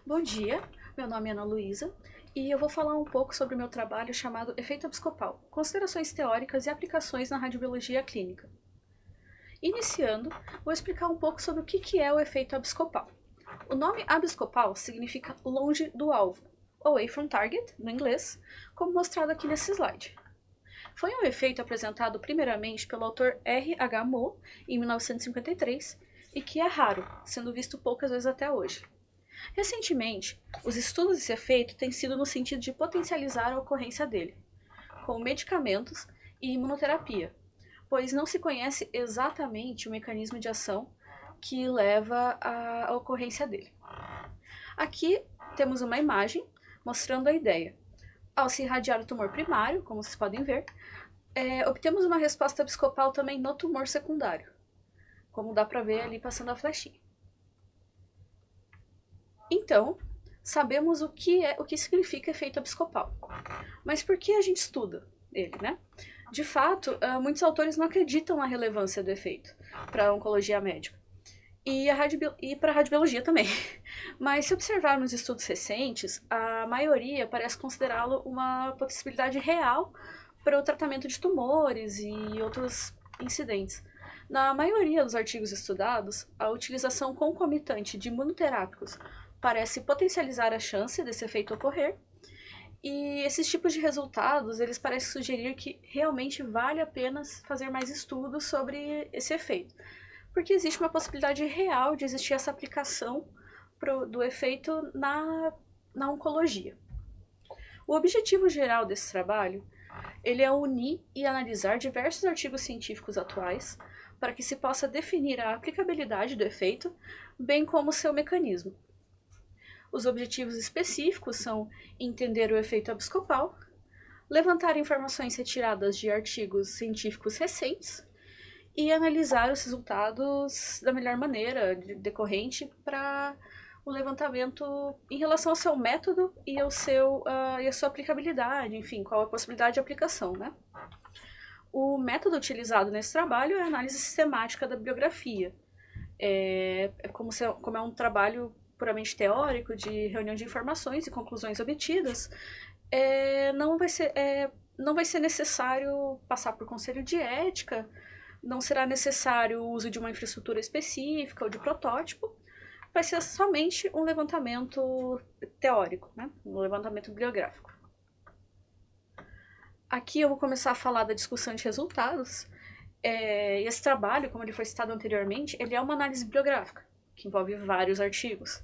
Bom dia, meu nome é Ana Luísa e eu vou falar um pouco sobre o meu trabalho chamado Efeito Abscopal, Considerações Teóricas e Aplicações na Radiobiologia Clínica. Iniciando, vou explicar um pouco sobre o que é o efeito abscopal. O nome abscopal significa longe do alvo, away from target, no inglês, como mostrado aqui nesse slide. Foi um efeito apresentado primeiramente pelo autor R. H. Moe em 1953 e que é raro, sendo visto poucas vezes até hoje. Recentemente, os estudos desse efeito têm sido no sentido de potencializar a ocorrência dele, com medicamentos e imunoterapia, pois não se conhece exatamente o mecanismo de ação que leva à ocorrência dele. Aqui temos uma imagem mostrando a ideia. Ao se irradiar o tumor primário, como vocês podem ver, obtemos uma resposta abscopal também no tumor secundário, como dá para ver ali passando a flechinha. Então, sabemos o que significa efeito abscopal. Mas por que a gente estuda ele, né? De fato, muitos autores não acreditam na relevância do efeito para a oncologia médica e para a radiobiologia também. Mas se observarmos estudos recentes, a maioria parece considerá-lo uma possibilidade real para o tratamento de tumores e outros incidentes. Na maioria dos artigos estudados, a utilização concomitante de imunoterápicos parece potencializar a chance desse efeito ocorrer, e esses tipos de resultados, eles parecem sugerir que realmente vale a pena fazer mais estudos sobre esse efeito, porque existe uma possibilidade real de existir essa aplicação do efeito na oncologia. O objetivo geral desse trabalho, ele é unir e analisar diversos artigos científicos atuais para que se possa definir a aplicabilidade do efeito, bem como seu mecanismo. Os objetivos específicos são entender o efeito abscopal, levantar informações retiradas de artigos científicos recentes e analisar os resultados da melhor maneira decorrente para o levantamento em relação ao seu método e a sua aplicabilidade, enfim, qual a possibilidade de aplicação, né? O método utilizado nesse trabalho é a análise sistemática da bibliografia. Como é um trabalho puramente teórico, de reunião de informações e conclusões obtidas, não vai ser necessário passar por conselho de ética, não será necessário o uso de uma infraestrutura específica ou de protótipo, vai ser somente um levantamento teórico, né? Um levantamento bibliográfico. Aqui eu vou começar a falar da discussão de resultados. Esse trabalho, como ele foi citado anteriormente, ele é uma análise bibliográfica, que envolve vários artigos.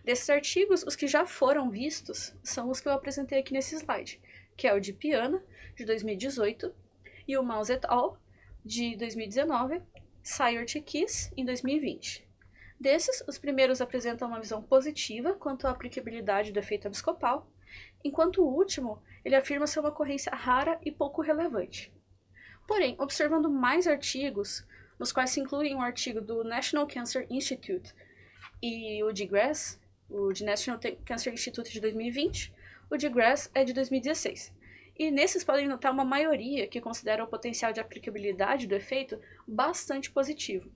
Desses artigos, os que já foram vistos são os que eu apresentei aqui nesse slide, que é o de Piana, de 2018, e o Mouse et al., de 2019, Sayert e Kiss, em 2020. Desses, os primeiros apresentam uma visão positiva quanto à aplicabilidade do efeito abscopal, enquanto o último, ele afirma ser uma ocorrência rara e pouco relevante. Porém, observando mais artigos, nos quais se incluem um artigo do National Cancer Institute e o de Grass, o de National Cancer Institute de 2020, o de Grass é de 2016. E nesses podem notar uma maioria que considera o potencial de aplicabilidade do efeito bastante positivo.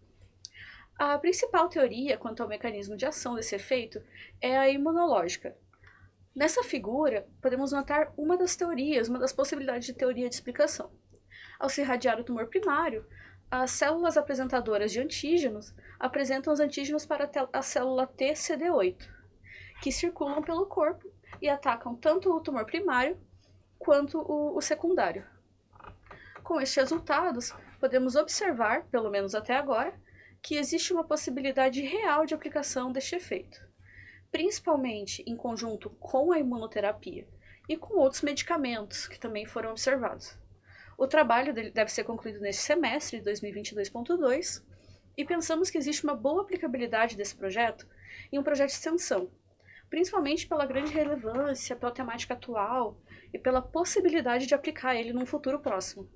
A principal teoria quanto ao mecanismo de ação desse efeito é a imunológica. Nessa figura, podemos notar uma das teorias, uma das possibilidades de teoria de explicação. Ao se irradiar o tumor primário, as células apresentadoras de antígenos apresentam os antígenos para a célula TCD8, que circulam pelo corpo e atacam tanto o tumor primário quanto o secundário. Com estes resultados, podemos observar, pelo menos até agora, que existe uma possibilidade real de aplicação deste efeito, principalmente em conjunto com a imunoterapia e com outros medicamentos que também foram observados. O trabalho deve ser concluído neste semestre de 2022.2 e pensamos que existe uma boa aplicabilidade desse projeto em um projeto de extensão, principalmente pela grande relevância, pela temática atual e pela possibilidade de aplicar ele num futuro próximo.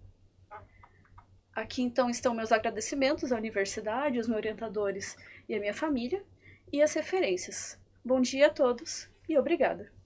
Aqui então estão meus agradecimentos à universidade, aos meus orientadores e à minha família, e as referências. Bom dia a todos e obrigada!